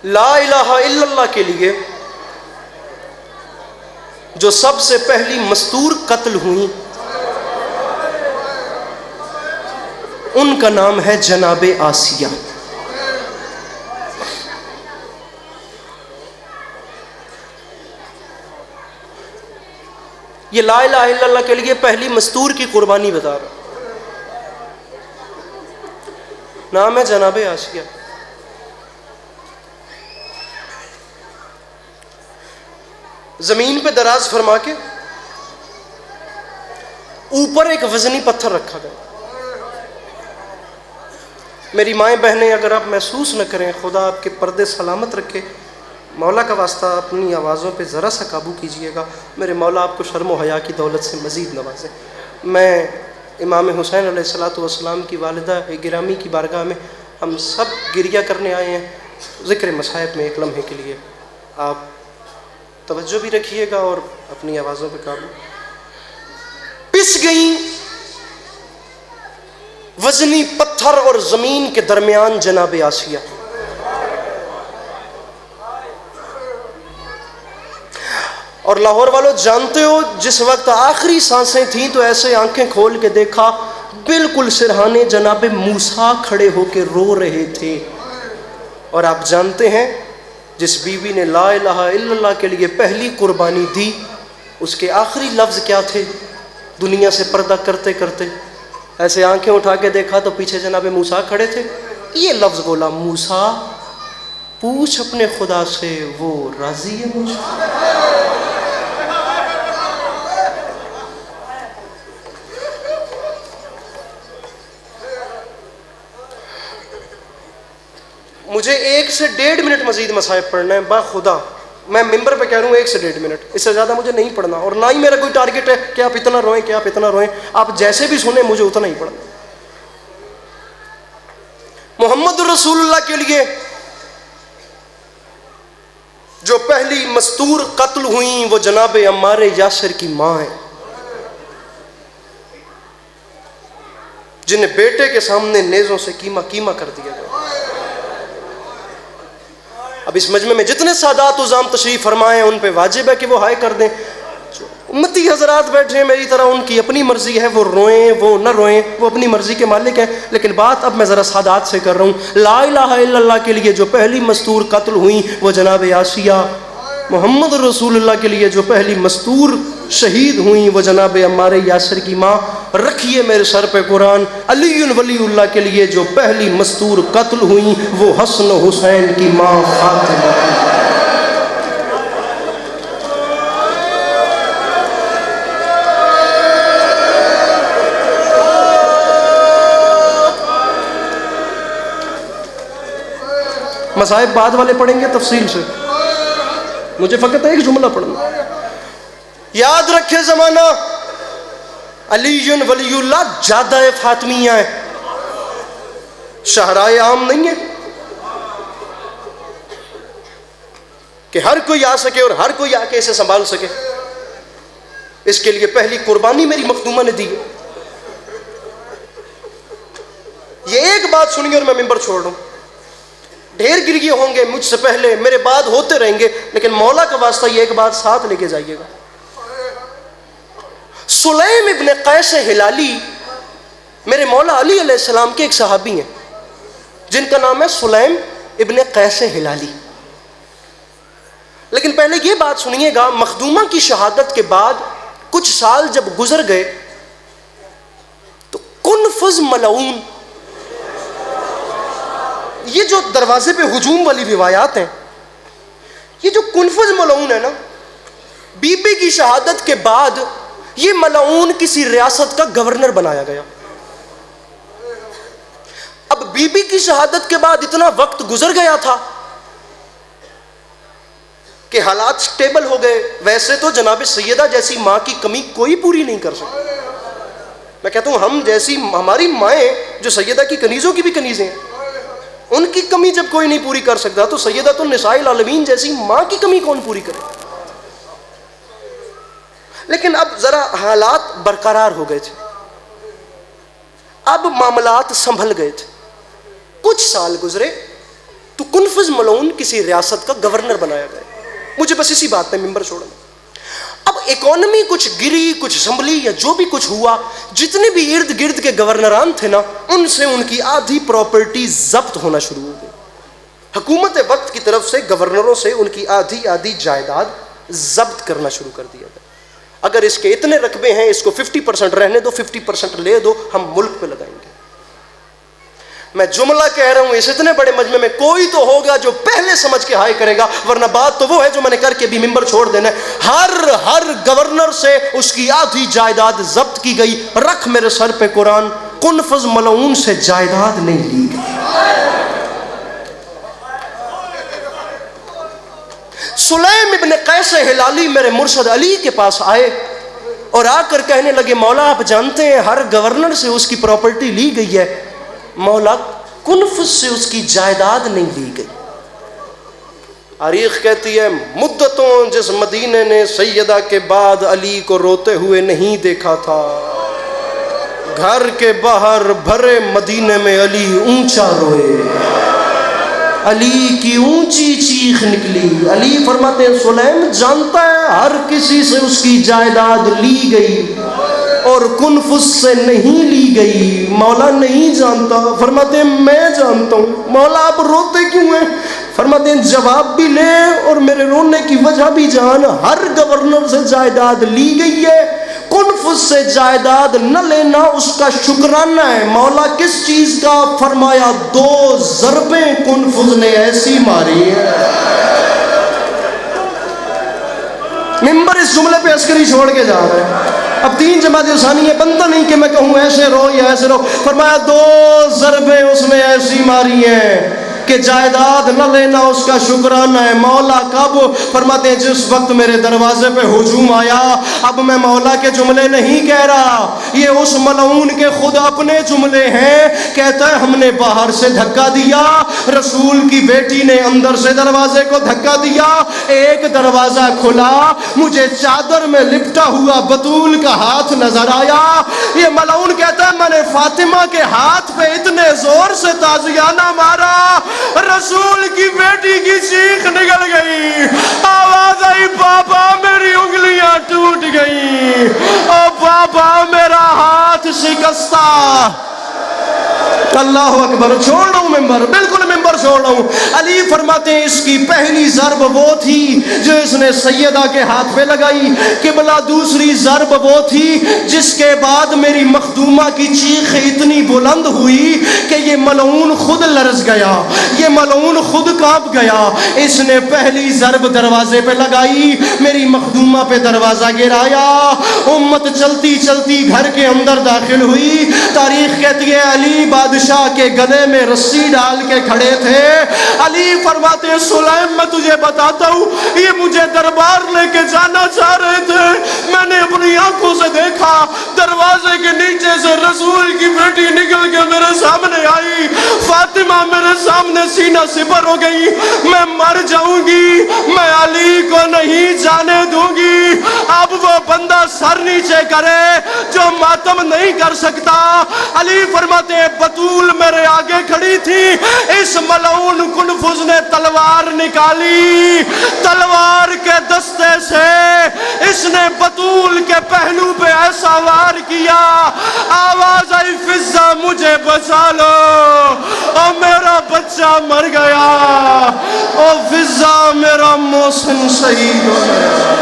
لا الہ الا اللہ کے لیے جو سب سے پہلی مستور قتل ہوئی ان کا نام ہے جناب آسیہ. یہ لا الہ الا اللہ کے لیے پہلی مستور کی قربانی بتا رہا، نام ہے جناب آسیہ. زمین پہ دراز فرما کے اوپر ایک وزنی پتھر رکھا گیا. میری مائیں بہنیں، اگر آپ محسوس نہ کریں، خدا آپ کے پردے سلامت رکھے، مولا کا واسطہ اپنی آوازوں پہ ذرا سا قابو کیجئے گا. میرے مولا آپ کو شرم و حیا کی دولت سے مزید نوازے. میں امام حسین علیہ السلام کی والدہ گرامی کی بارگاہ میں ہم سب گریہ کرنے آئے ہیں. ذکر مصائب میں ایک لمحے کے لیے آپ توجہ بھی رکھیے گا اور اپنی آوازوں پہ قابو. پس گئی وزنی پتھر اور زمین کے درمیان جناب آسیہ. اور لاہور والوں جانتے ہو، جس وقت آخری سانسیں تھیں تو ایسے آنکھیں کھول کے دیکھا، بالکل سرہانے جناب موسیٰ کھڑے ہو کے رو رہے تھے. اور آپ جانتے ہیں جس بیوی نے لا الہ الا اللہ کے لیے پہلی قربانی دی، اس کے آخری لفظ کیا تھے؟ دنیا سے پردہ کرتے کرتے ایسے آنکھیں اٹھا کے دیکھا تو پیچھے جناب موسیٰ کھڑے تھے. یہ لفظ بولا، موسیٰ پوچھ اپنے خدا سے، وہ راضی ہے مجھ سے. مجھے 1 سے 1.5 منٹ مزید مصائب پڑھنا ہے باخدا. میں ممبر پہ کہہ رہا ہوں 1 سے 1.5 منٹ، اس سے زیادہ مجھے نہیں پڑھنا، اور نہ ہی میرا کوئی ٹارگٹ ہے کہ آپ اتنا روئیں کہ آپ اتنا روئیں. آپ جیسے بھی سنیں مجھے اتنا ہی پڑھنا. محمد رسول اللہ کے لیے جو پہلی مستور قتل ہوئیں وہ جناب عمار یاسر کی ماں ہیں، جنہیں بیٹے کے سامنے نیزوں سے کیما کیما کر دیا گیا. اب اس مجمع میں جتنے سادات عظام تشریف فرمائے ہیں ان پہ واجب ہے کہ وہ ہائے کر دیں. امتی حضرات بیٹھے ہیں میری طرح، ان کی اپنی مرضی ہے، وہ روئیں وہ نہ روئیں، وہ اپنی مرضی کے مالک ہیں. لیکن بات اب میں ذرا سادات سے کر رہا ہوں. لا الہ الا اللہ کے لیے جو پہلی مستور قتل ہوئیں وہ جناب آسیہ. محمد رسول اللہ کے لیے جو پہلی مستور شہید ہوئیں وہ جناب عمار یاسر کی ماں. رکھیے میرے سر پہ قرآن. علی ولی اللہ کے لیے جو پہلی مستور قتل ہوئیں وہ حسن حسین کی ماں فاطمہ. مصائب بعد والے پڑھیں گے تفصیل سے، مجھے فقط ایک جملہ پڑھنا. یاد رکھے زمانہ، علی ولی اللہ جادہ فاطمیہ ہے، شہرائے عام نہیں ہے کہ ہر کوئی آ سکے اور ہر کوئی آ کے اسے سنبھال سکے. اس کے لیے پہلی قربانی میری مخدومہ نے دی. یہ ایک بات سنیے اور میں ممبر چھوڑ رہا ہوں. ڈھیر گریے ہوں گے مجھ سے پہلے، میرے بعد ہوتے رہیں گے، لیکن مولا کا واسطہ یہ ایک بات ساتھ لے کے جائیے گا. سلیم ابن قیس ہلالی میرے مولا علی علیہ السلام کے ایک صحابی ہیں جن کا نام ہے سلیم ابن قیس ہلالی. لیکن پہلے یہ بات سنیے گا، مخدومہ کی شہادت کے بعد کچھ سال جب گزر گئے تو کنفذ ملعون، یہ جو دروازے پہ ہجوم والی روایات ہیں، یہ جو کنفذ ملعون ہے نا، بی بی کی شہادت کے بعد یہ ملعون کسی ریاست کا گورنر بنایا گیا. اب بی بی کی شہادت کے بعد اتنا وقت گزر گیا تھا کہ حالات سٹیبل ہو گئے. ویسے تو جناب سیدہ جیسی ماں کی کمی کوئی پوری نہیں کر سکتا. میں کہتا ہوں ہم جیسی ہماری مائیں جو سیدہ کی کنیزوں کی بھی کنیزیں ہیں، ان کی کمی جب کوئی نہیں پوری کر سکتا تو سیدۃ النساء العالمین جیسی ماں کی کمی کون پوری کرے. لیکن اب ذرا حالات برقرار ہو گئے تھے، اب معاملات سنبھل گئے تھے. کچھ سال گزرے تو کنفذ ملعون کسی ریاست کا گورنر بنایا گیا. مجھے بس اسی بات پہ ممبر چھوڑنا. اب اکانومی کچھ گری, کچھ اسمبلی یا جو بھی کچھ ہوا, جتنے بھی ارد گرد کے گورنران تھے نا, ان سے ان کی آدھی پراپرٹی ضبط ہونا شروع ہو گئی. حکومت وقت کی طرف سے گورنروں سے ان کی آدھی جائیداد ضبط کرنا شروع کر دیا گیا. اگر اس کے اتنے رقبے ہیں, اس کو 50% رہنے دو, 50% لے دو, ہم ملک پہ لگائیں گے. میں جملہ کہہ رہا ہوں, اس اتنے بڑے مجمع میں کوئی تو ہوگا جو پہلے سمجھ کے ہائے کرے گا, ورنہ بات تو وہ ہے جو میں نے کر کے بھی ممبر چھوڑ دینا ہے. ہر گورنر سے اس کی آدھی جائیداد ضبط کی گئی. رکھ میرے سر پہ قرآن, کنفذ ملعون سے جائیداد نہیں لی گئی. سلیم ابن قیس ہلالی میرے مرشد علی کے پاس آئے اور آ کر کہنے لگے, مولا آپ جانتے ہیں ہر گورنر سے اس کی پراپرٹی لی گئی ہے, مولا کنفذ سے اس کی جائیداد نہیں لی گئی. تاریخ کہتی ہے مدتوں جس مدینے نے سیدہ کے بعد علی کو روتے ہوئے نہیں دیکھا تھا, گھر کے باہر بھرے مدینے میں علی اونچا روئے. علی کی اونچی چیخ نکلی. علی فرماتے ہیں سلیم جانتا ہے ہر کسی سے اس کی جائیداد لی گئی اور کنفذ سے نہیں لی گئی. مولا نہیں جانتا. فرماتے ہیں میں جانتا ہوں. مولا آپ روتے کیوں ہیں؟ فرماتے ہیں جواب بھی لے اور میرے رونے کی وجہ بھی جان. ہر گورنر سے جائیداد لی گئی ہے, کنفذ سے جائیداد نہ لینا اس کا شکرانہ ہے. مولا کس چیز کا؟ فرمایا 2 ضربیں کنفذ نے ایسی ماری ہیں. ممبر اس جملے پہ عسکری چھوڑ کے جا رہے ہیں. اب 3 جماعت ثانی ہے, بنتا نہیں کہ میں کہوں ایسے رو یا ایسے رو. فرمایا 2 ضربیں اس نے ایسی ماری ہیں کہ جائیداد نہ لینا اس کا شکرانہ ہے. مولا کب؟ فرماتے ہیں جس وقت میرے دروازے پہ ہجوم آیا. اب میں مولا کے جملے نہیں کہہ رہا, یہ اس ملعون کے خود اپنے جملے ہیں. کہتا ہے ہم نے باہر سے دھکا دیا, رسول کی بیٹی نے اندر سے دروازے کو دھکا دیا, ایک دروازہ کھلا, مجھے چادر میں لپٹا ہوا بطول کا ہاتھ نظر آیا. یہ ملعون کہتا ہے میں نے فاطمہ کے ہاتھ پہ اتنے زور سے تازیانہ مارا, رسول کی بیٹی کی چیخ نکل گئی, آواز آئی بابا میری انگلیاں ٹوٹ گئی, او بابا میرا ہاتھ شکستہ. اللہ اکبر. چھوڑ رہا ہوں ممبر, بالکل ممبر چھوڑ رہا ہوں. علی فرماتے ہیں اس کی پہلی ضرب وہ تھی جو اس نے سیدہ کے ہاتھ پہ لگائی. قبلہ دوسری ضرب وہ تھی جس کے بعد میری مخدومہ کی چیخ اتنی بلند ہوئی کہ یہ ملعون خود لرز گیا, یہ ملعون خود کانپ گیا. اس نے پہلی ضرب دروازے پہ لگائی, میری مخدومہ پہ دروازہ گرایا, امت چلتی چلتی گھر کے اندر داخل ہوئی. تاریخ کہتی ہے علی بادشاہ کے گلے میں رسی ڈال کے کھڑے تھے. علی فرماتے ہیں سلیم میں تجھے بتاتا ہوں, یہ مجھے دربار لے کے جانا چاہ رہے تھے. میں نے اپنی آنکھوں سے دیکھا دروازے کے نیچے سے رسول کی بیٹی نکل کے میرے سامنے آئی. فاطمہ میرے سامنے سینہ سپر ہو گئی. میں مر جاؤں گی, میں علی کو نہیں جانے دوں گی. اب وہ بندہ سر نیچے کرے جو ماتم نہیں کر سکتا. علی فرماتے ہیں بطول میرے آگے کھڑی تھی. اس ملعون کنفذ نے تلوار نکالی, تلوار کے دستے سے اس نے بطول کے پہلو پہ ایسا وار کیا, آواز آئی فضہ مجھے بچا لو, اور میرا بچہ مر گیا, اور فضہ میرا محسن شہید ہو گیا.